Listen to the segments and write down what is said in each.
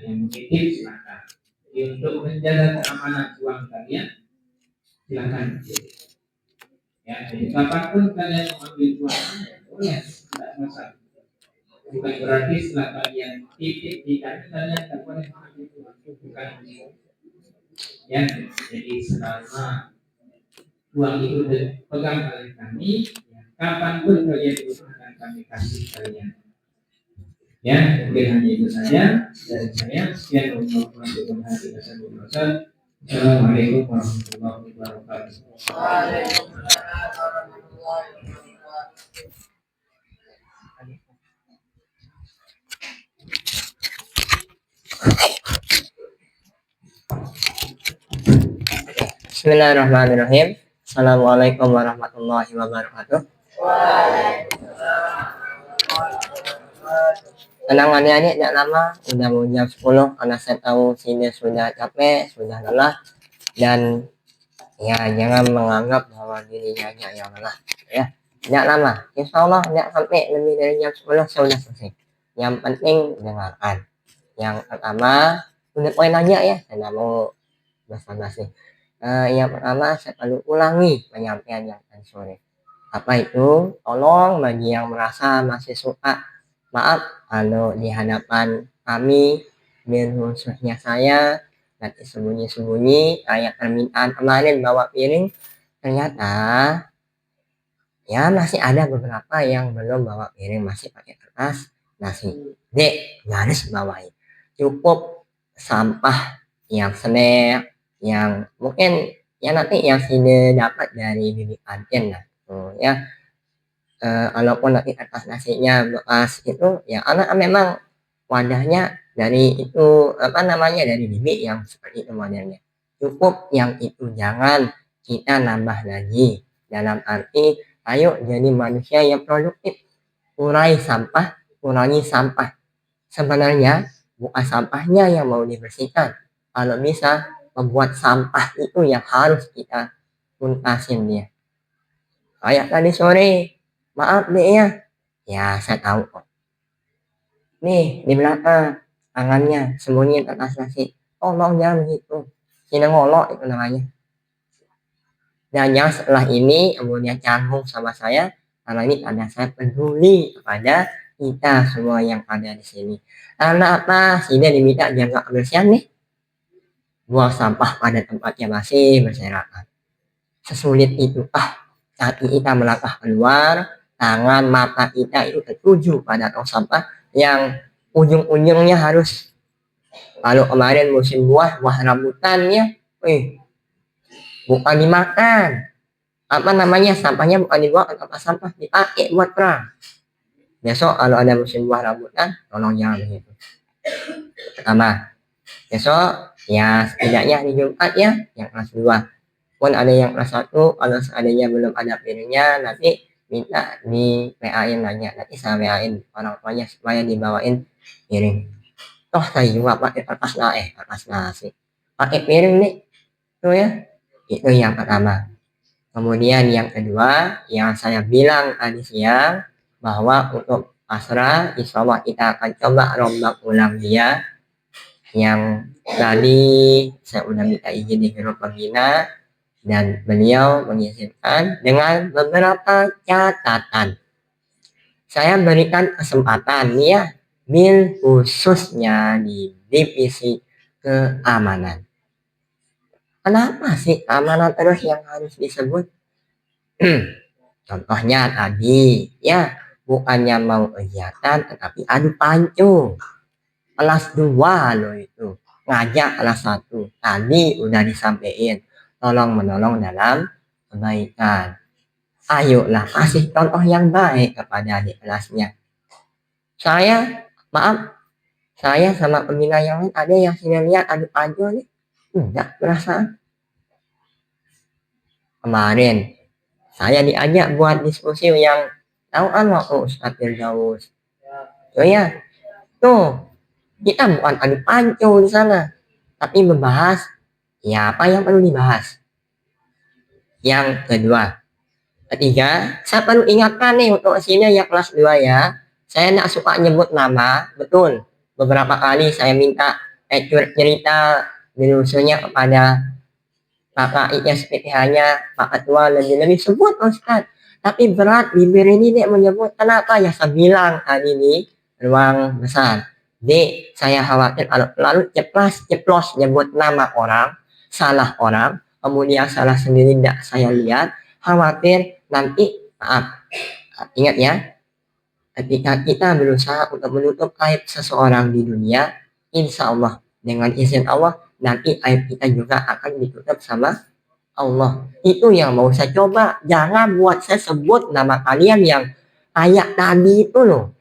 yang titip silakan. Untuk menjaga keamanan uang kalian, silakan. Ya, jadi kapanpun kalian mengambil uang, boleh, tidak masalah. Bukan berarti setelah kalian titip di kalian tak boleh mengambil uang, bukan. Ya, jadi selama uang itu dipegang oleh kami, ya, kapanpun kalian butuh akan kami kasih kalian. Ya, mungkin hanya itu saja dari saya. Sekian warahmatullahi wabarakatuh. Assalamualaikum warahmatullahi wabarakatuh. Bismillahirrahmanirrahim. Assalamualaikum warahmatullahi wabarakatuh. Tenang adik-adik, tidak lama, udah mau jam 10, karena saya tahu sini sudah capek, sudah lelah, dan ya jangan menganggap bahwa dirinya hanya yang lelah, ya. Tidak lama, insya Allah tidak sampai lebih dari jam 10 saya sudah selesai. Yang penting dengarkan. Yang pertama, udah poin aja ya, saya tidak mau basa-basi. Yang pertama saya perlu ulangi penyampaian yang tadi sore. Apa itu? Tolong bagi yang merasa masih suka, maaf kalau di hadapan kami, dan khususnya saya, nanti sembunyi-sembunyi kayak permintaan kemarin bawa piring, ternyata ya masih ada beberapa yang belum bawa piring, masih pakai kertas nasi. Dek, garis bawahi. Cukup sampah yang snack, yang mungkin ya nanti yang sini dapat dari bibi kantin lah tuh ya. Walaupun nanti kertas nasinya bekas itu ya, anak memang wadahnya dari itu apa namanya dari bibi yang seperti itu modelnya. Cukup yang itu, jangan kita nambah lagi. Dalam arti ayo jadi manusia yang produktif, kurai sampah, kurangi sampah. Sebenarnya bukan sampahnya yang mau dibersihkan, kalau bisa membuat sampah itu yang harus kita tuntasin dia. Kayak tadi sore, maaf deh ya saya tahu kok. Nih di belakang tangannya sembunyiin atas nasi, tolong jangan begitu, sini ngolok itu namanya. Dan yang setelah ini kemudian canggung sama saya, karena ini tanda saya peduli kepada kita semua yang ada di sini. Karena apa? Sini diminta jaga kebersihan nih. Buang sampah pada tempatnya masih berserakan. Sesulit itu saat kita melangkah keluar, tangan mata kita itu tertuju pada tong sampah yang ujung-ujungnya harus, kalau kemarin musim buah rambutannya, bukan dimakan, apa namanya, sampahnya bukan dibuang ke tempat sampah, dipakai buat perang. Besok kalau ada musim buah rambutan, tolong jangan begitu. Pertama, besok ya setidaknya hari Jumat ya, yang kelas 2 pun ada yang kelas 1, kalau seandainya belum ada piringnya nanti minta di PA-in nanya, nanti saya PA-in orang tuanya supaya dibawain piring. Toh saya juga pakai kertas nasi, pakai piring nih tuh ya. Itu yang pertama. Kemudian yang kedua yang saya bilang tadi siang, bahwa untuk Asra insya Allah kita akan coba rombak ulang dia. Yang tadi saya udah minta izin di grup pembina dan beliau mengizinkan dengan beberapa catatan. Saya berikan kesempatan ya, bil khususnya di divisi keamanan. Kenapa sih keamanan terus yang harus disebut? Contohnya tadi ya, bukannya mau kegiatan tetapi adu pancung. Kelas 2 loh itu, ngajak kelas 1. Tadi udah disampaikan tolong menolong dalam kebaikan. Ayolah kasih contoh yang baik kepada adik kelasnya. Saya maaf, saya sama pembina yang lain ada yang sini lihat adu pancung nih, enggak perasaan. Kemarin saya diajak buat diskusi yang tahu kan waktu Ustadz Firdaus. Oh ya, tuh kita bukan adu pancung di sana, tapi membahas ya apa yang perlu dibahas. Yang ketiga, saya perlu ingatkan nih untuk sini yang kelas 2 ya. Saya tidak suka nyebut nama, betul. Beberapa kali saya minta cerita bilusnya kepada kakak ISPTH-nya, Pak Ketua lebih-lebih sebut Ustaz. Tapi berat bibir ini dia menyebut kenapa ya saya bilang tadi ini ruang besar. Dek, saya khawatir kalau lalu ceplos nyebut nama orang, salah orang, kemudian salah sendiri tidak saya lihat, khawatir nanti maaf. Ingat ya, ketika kita berusaha untuk menutup aib seseorang di dunia, insya Allah dengan izin Allah nanti aib kita juga akan ditutup sama Allah. Itu yang mau saya coba. Jangan buat saya sebut nama kalian yang kayak tadi itu loh.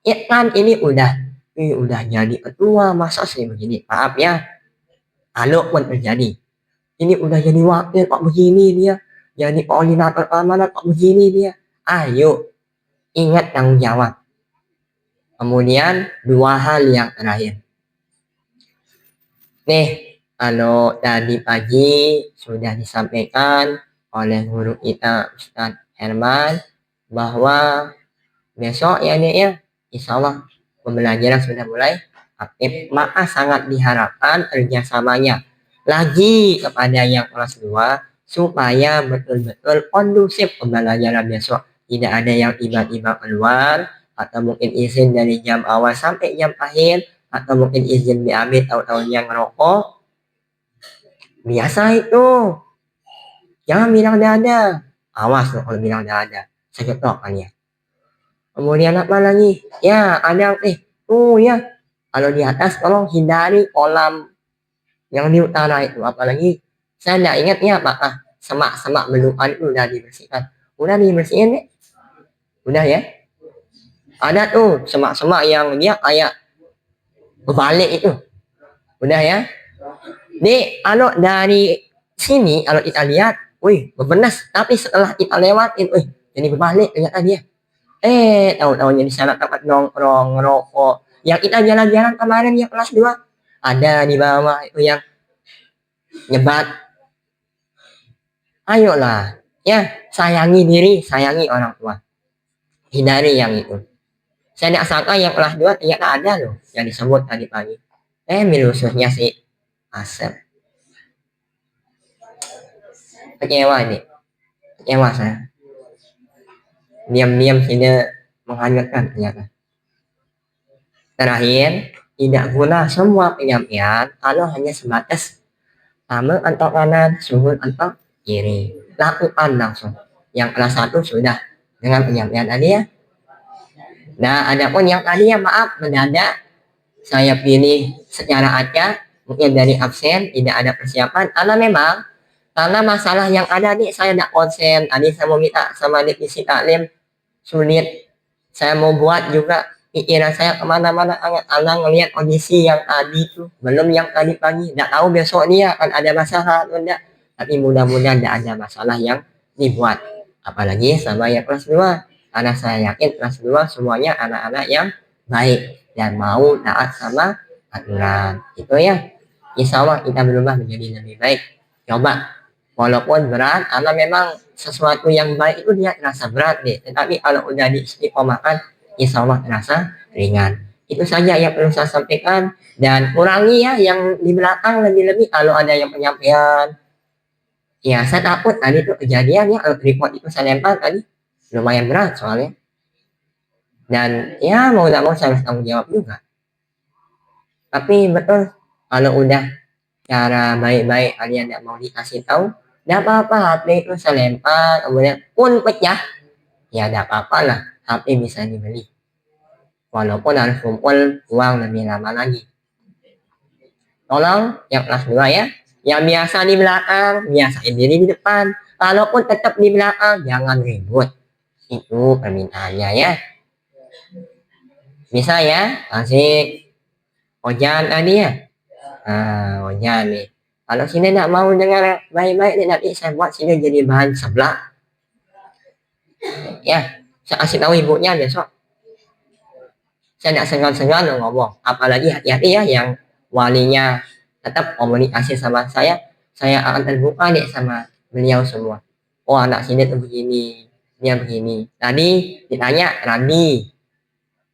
Ya kan ini udah jadi ketua, masa sih begini? Maaf ya, kalau pun terjadi. Ini udah jadi wakil kok begini dia. Jadi koordinator keamanan kok begini dia. Ayo, ingat tanggung jawab. Kemudian dua hal yang terakhir. Nih, kalau tadi pagi sudah disampaikan oleh guru kita Ustadz Herman bahwa besok ya nih ya, insya Allah pembelajaran sudah mulai aktif, maka sangat diharapkan kerjasamanya lagi kepada yang kelas 2 supaya betul-betul kondusif pembelajaran besok, tidak ada yang tiba-tiba keluar atau mungkin izin dari jam awal sampai jam akhir atau mungkin izin diambil tahu-tahu yang ngerokok. Biasa itu, jangan bilang tidak ada, awas loh kalau bilang tidak ada, saya ketok kan ya. Kemudian apa lagi? Ya ada ya, kalau di atas tolong hindari kolam yang di utara itu. Apalagi saya tidak ingat ya apakah semak-semak beluan itu udah dibersihkan. Udah dibersihin deh. Udah ya. Ada tuh semak-semak yang dia kayak berbalik itu. Udah ya. Nih, kalau dari sini kalau kita lihat, wih, bebenas. Tapi setelah kita lewatin, wih, jadi berbalik ternyata dia. Tahu-tahu di sana tempat nongkrong, ngerokok. Yang kita jalan-jalan kemarin yang kelas 2 ada di bawah itu yang nyebat. Ayolah, ya sayangi diri, sayangi orang tua. Hindari yang itu. Saya tidak sangka yang kelas 2 ternyata ada loh yang disebut tadi pagi. Milusuhnya si Asep. Kecewa ini, kecewa saya. Diam-diam tidak menghanyutkan ternyata. Terakhir, tidak guna semua penyampaian kalau hanya sebatas kamu atau kanan, suhun atau kiri. Lakukan langsung. Yang kelas 1 sudah dengan penyampaian tadi ya. Nah, ada pun yang tadi ya maaf mendadak saya pilih secara acak, mungkin dari absen, tidak ada persiapan, karena masalah yang ada nih saya tidak konsen. Tadi saya mau minta sama divisi taklim, sulit. Saya mau buat juga pikiran saya kemana-mana, anak ngelihat kondisi yang tadi itu belum yang tadi pagi. Tidak tahu besok dia akan ada masalah atau enggak, tapi mudah-mudahan tidak ada masalah yang dibuat. Apalagi sama yang kelas 2, karena saya yakin kelas 2 semuanya anak-anak yang baik dan mau taat sama aturan. Itu ya, insya Allah kita berubah menjadi lebih baik. Coba, walaupun berat, karena memang sesuatu yang baik itu dia terasa berat nih, tetapi kalau udah diistiqomahkan insya Allah terasa ringan. Itu saja yang perlu saya sampaikan, dan kurangi ya yang di belakang lebih-lebih kalau ada yang penyampaian. Ya saya takut tadi itu kejadian ya, kalau tripod itu saya lempar tadi lumayan berat soalnya, dan ya mau tidak mau saya harus tanggung jawab juga. Tapi betul, kalau udah cara baik-baik kalian tidak mau dikasih tahu, tidak apa-apa, HP itu saya lempar, kemudian pun pecah, ya tidak apa-apa lah, HP bisa dibeli. Walaupun harus kumpul uang lebih lama lagi. Tolong yang kelas 2 ya, yang biasa di belakang, biasain diri di depan. Kalaupun tetap di belakang, jangan ribut. Itu permintaannya ya. Bisa ya, kasih Ojan tadi ya. Ojan nih. Kalau sini tidak mau dengar baik-baik, nanti saya buat sini jadi bahan sebelah. Ya, saya kasih tahu ibunya besok. Saya tidak segan-segan ngomong. Apalagi hati-hati ya yang walinya tetap komunikasi sama saya akan terbuka deh sama beliau semua. Oh anak sini tuh begini, dia begini. Tadi ditanya Randi,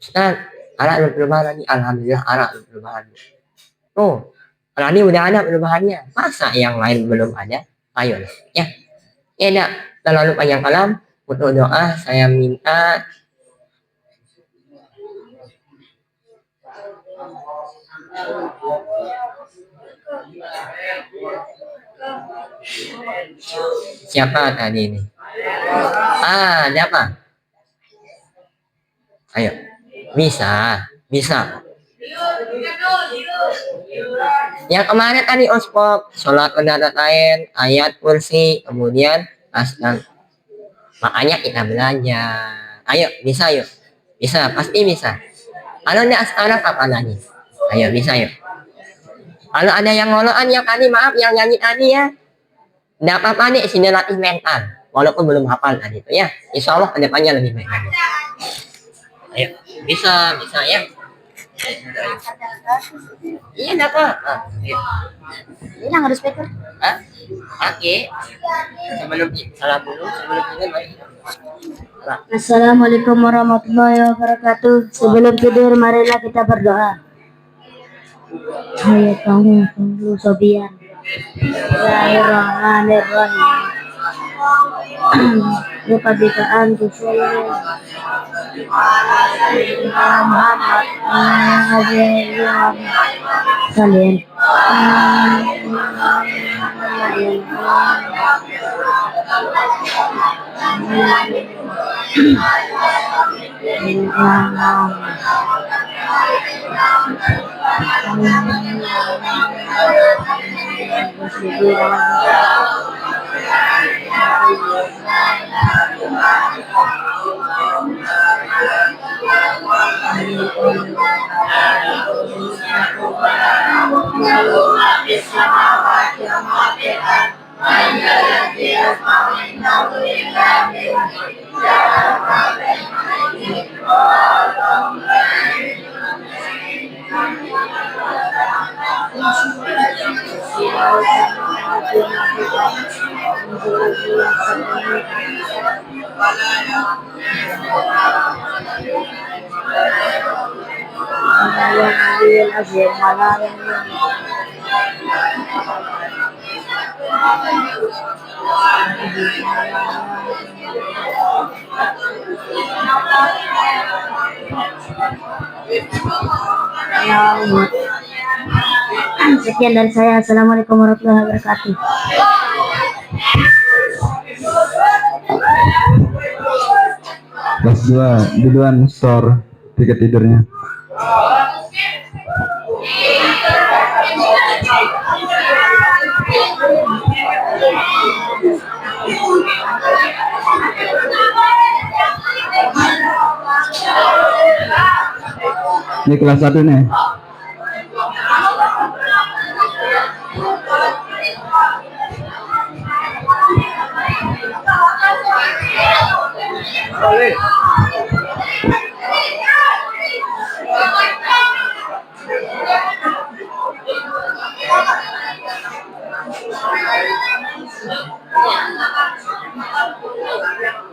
Ustaz, anak belum perubahan lagi. Alhamdulillah anak belum perubahan. Tuh, Rani udah ada perubahannya. Masa yang lain belum ada? Ayo, ya. Tidak terlalu panjang kalam. Untuk doa, saya minta siapa tadi ini? Ada apa? Ayo, bisa. Yang kemarin tadi ospok, sholat pendapat lain, ayat kursi, kemudian asal. Makanya kita belajar. Ayo, bisa yuk. Bisa, pasti bisa. Kalau enggak sekarang kapan lagi? Ayo, bisa yuk. Kalau ada yang ngolokan yang tadi, maaf yang nyanyi tadi ya. Enggak apa-apa nih, sini latih mental. Walaupun belum hafal tadi itu ya. Insya Allah kedepannya lebih baik lagi. Ayo, bisa ya. Iya, enggak apa. Ini nang harus speaker. Oke. Sebelum salam dulu, sebelum ini mari. Assalamualaikum warahmatullahi wabarakatuh. Sebelum tidur, marilah kita berdoa. Hai kamu, tunggu Sobian. Bismillahirrahmanirrahim. Kebajikan Tuhan Muhammad kalian. Sekian dari saya. Assalamualaikum warahmatullahi wabarakatuh. Kelas 2 duluan store tiket tidurnya. Ini kelas 1 nih.